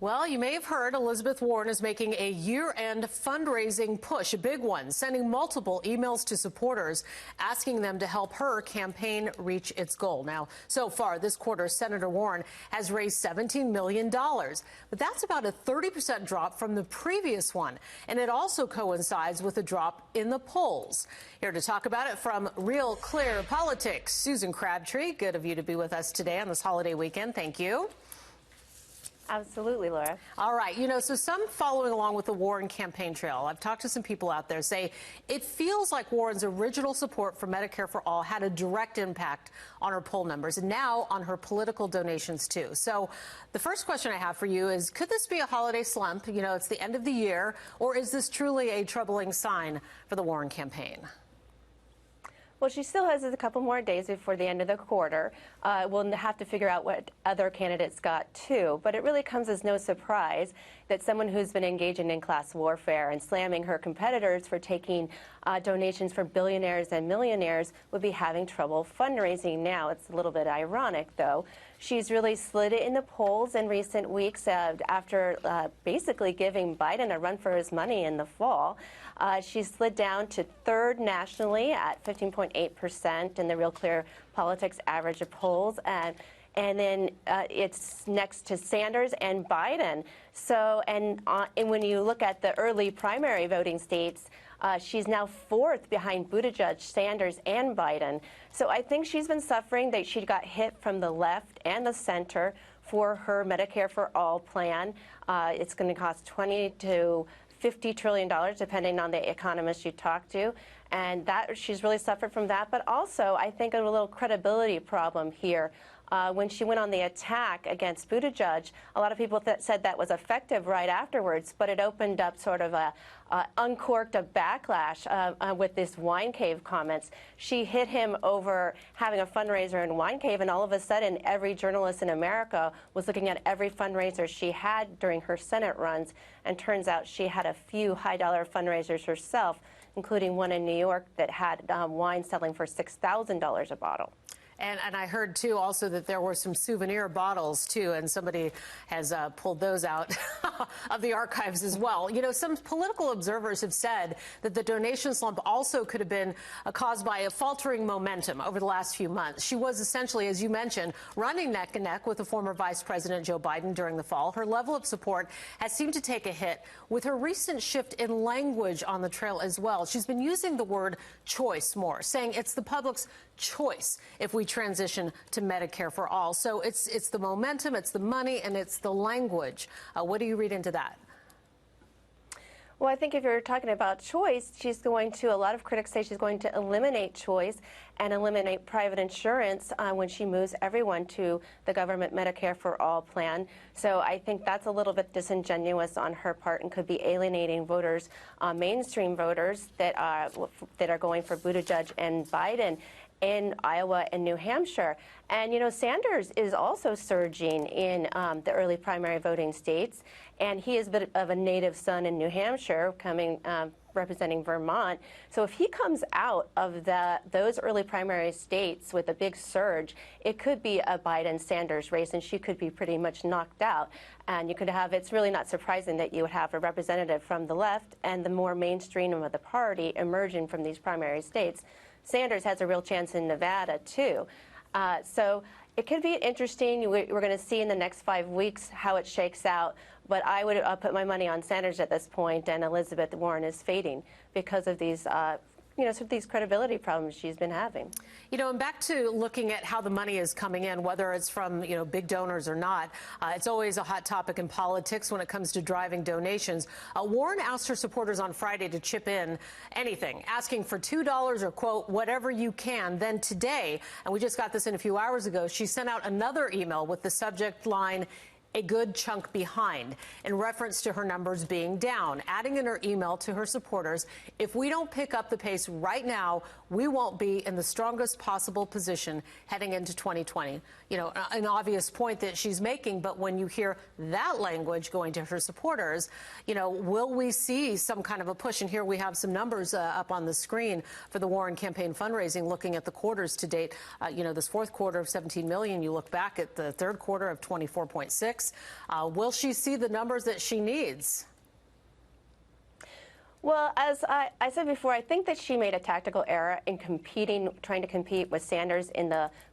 Well, you may have heard Elizabeth Warren is making a year-end fundraising push, a big one, sending multiple emails to supporters asking them to help her campaign reach its goal. Now, so far this quarter, Senator Warren has raised $17 million, but that's about a 30% drop from the previous one. And it also coincides with a drop in the polls. Here to talk about it from Real Clear Politics, Susan Crabtree. Good of you to be with us today on this holiday weekend. Thank you. Absolutely, Laura. All right. So some following along with the Warren campaign trail, I've talked to some people out there say it feels like Warren's original support for Medicare for All had a direct impact on her poll numbers and now on her political donations, too. So the first question I have for you is, could this be a holiday slump? It's the end of the year, or is this truly a troubling sign for the Warren campaign? Well, she still has a couple more days before the end of the quarter. We'll have to figure out what other candidates got, too. But it really comes as no surprise that someone who's been engaging in class warfare and slamming her competitors for taking donations from billionaires and millionaires would be having trouble fundraising now. It's a little bit ironic, though. She's really slid it in the polls in recent weeks after basically giving Biden a run for his money in the fall. She slid down to third nationally at 15.8% in the Real Clear Politics average of polls. And then it's next to Sanders and Biden. So, and when you look at the early primary voting states, she's now fourth behind Buttigieg, Sanders, and Biden. So I think she's been suffering that she got hit from the left and the center for her Medicare for All plan. It's going to cost $20 to $50 trillion, depending on the economist you talk to. And that she's really suffered from that. But also, I think a little credibility problem here. When she went on the attack against Buttigieg, a lot of people said that was effective right afterwards, but it opened up sort of uncorked a backlash with this wine cave comments. She hit him over having a fundraiser in Wine Cave, and all of a sudden, every journalist in America was looking at every fundraiser she had during her Senate runs, and turns out she had a few high-dollar fundraisers herself, including one in New York that had wine selling for $6,000 a bottle. And I heard, too, also that there were some souvenir bottles, too, and somebody has pulled those out of the archives as well. Some political observers have said that the donation slump also could have been caused by a faltering momentum over the last few months. She was essentially, as you mentioned, running neck and neck with the former Vice President Joe Biden during the fall. Her level of support has seemed to take a hit with her recent shift in language on the trail as well. She's been using the word choice more, saying it's the public's choice if we transition to Medicare for All. So it's the momentum, it's the money, and it's the language. What do you read into that? Well, I think if you're talking about choice, a lot of critics say she's going to eliminate choice and eliminate private insurance when she moves everyone to the government Medicare for All plan. So I think that's a little bit disingenuous on her part and could be alienating voters, mainstream voters that are going for Buttigieg and Biden in Iowa and New Hampshire. And, Sanders is also surging in the early primary voting states, and he is a bit of a native son in New Hampshire, representing Vermont. So if he comes out of those early primary states with a big surge, it could be a Biden-Sanders race, and she could be pretty much knocked out. And it's really not surprising that you would have a representative from the left and the more mainstream of the party emerging from these primary states. Sanders has a real chance in Nevada, too. So it could be interesting. We're going to see in the next 5 weeks how it shakes out. But I would put my money on Sanders at this point, and Elizabeth Warren is fading because of these sort of these credibility problems she's been having. And back to looking at how the money is coming in, whether it's from, big donors or not, it's always a hot topic in politics when it comes to driving donations. Warren asked her supporters on Friday to chip in anything, asking for $2 or, quote, whatever you can. Then today, and we just got this in a few hours ago, she sent out another email with the subject line, a good chunk behind, in reference to her numbers being down, adding in her email to her supporters, if we don't pick up the pace right now, we won't be in the strongest possible position heading into 2020. An obvious point that she's making, but when you hear that language going to her supporters, will we see some kind of a push? And here we have some numbers up on the screen for the Warren campaign fundraising, looking at the quarters to date. This fourth quarter of $17 million, you look back at the third quarter of 24.6. politics. Will she see the numbers that she needs? Well, as I said before, I think that she made a tactical error in trying to compete with Sanders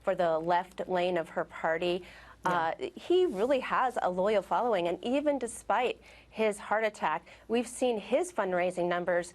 for the left lane of her party. Yeah. He really has a loyal following, and even despite his heart attack, we've seen his fundraising numbers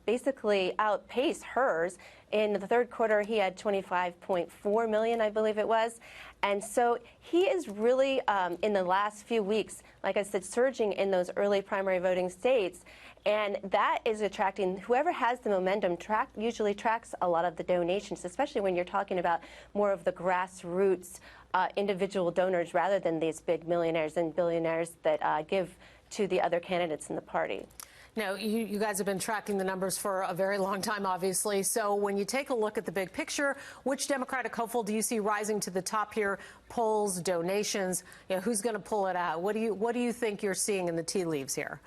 basically outpace hers. In the third quarter, he had 25.4 million, I believe it was. And so he is really, in the last few weeks, like I said, surging in those early primary voting states. And that is attracting whoever has the momentum. Usually tracks a lot of the donations, especially when you're talking about more of the grassroots individual donors rather than these big millionaires and billionaires that give to the other candidates in the party. Now, you guys have been tracking the numbers for a very long time, obviously. So when you take a look at the big picture, which Democratic hopeful do you see rising to the top here? Polls, donations, who's going to pull it out? What do you think you're seeing in the tea leaves here?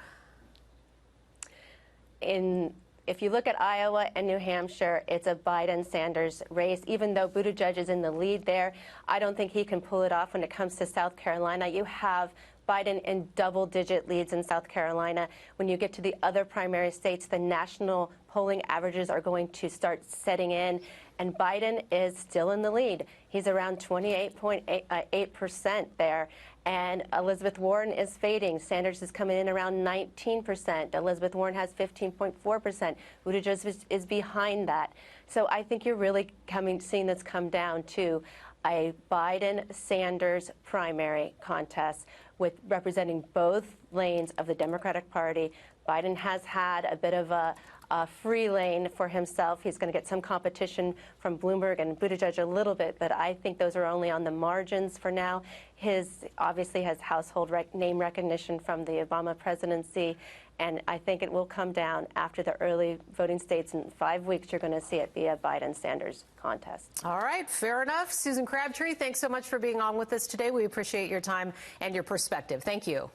If you look at Iowa and New Hampshire, it's a Biden-Sanders race. Even though Buttigieg is in the lead there, I don't think he can pull it off when it comes to South Carolina. You have Biden in double-digit leads in South Carolina. When you get to the other primary states, the national polling averages are going to start setting in, and Biden is still in the lead. He's around 28.8% there, and Elizabeth Warren is fading. Sanders is coming in around 19%. Elizabeth Warren has 15.4%. Buttigieg is behind that. So I think you're really seeing this come down to a Biden-Sanders primary contest with representing both lanes of the Democratic Party. Biden has had a bit of a free lane for himself. He's going to get some competition from Bloomberg and Buttigieg a little bit, but I think those are only on the margins for now. His obviously has household name recognition from the Obama presidency, and I think it will come down after the early voting states. In 5 weeks, you're going to see it be a Biden-Sanders contest. All right, fair enough. Susan Crabtree, thanks so much for being on with us today. We appreciate your time and your perspective. Thank you.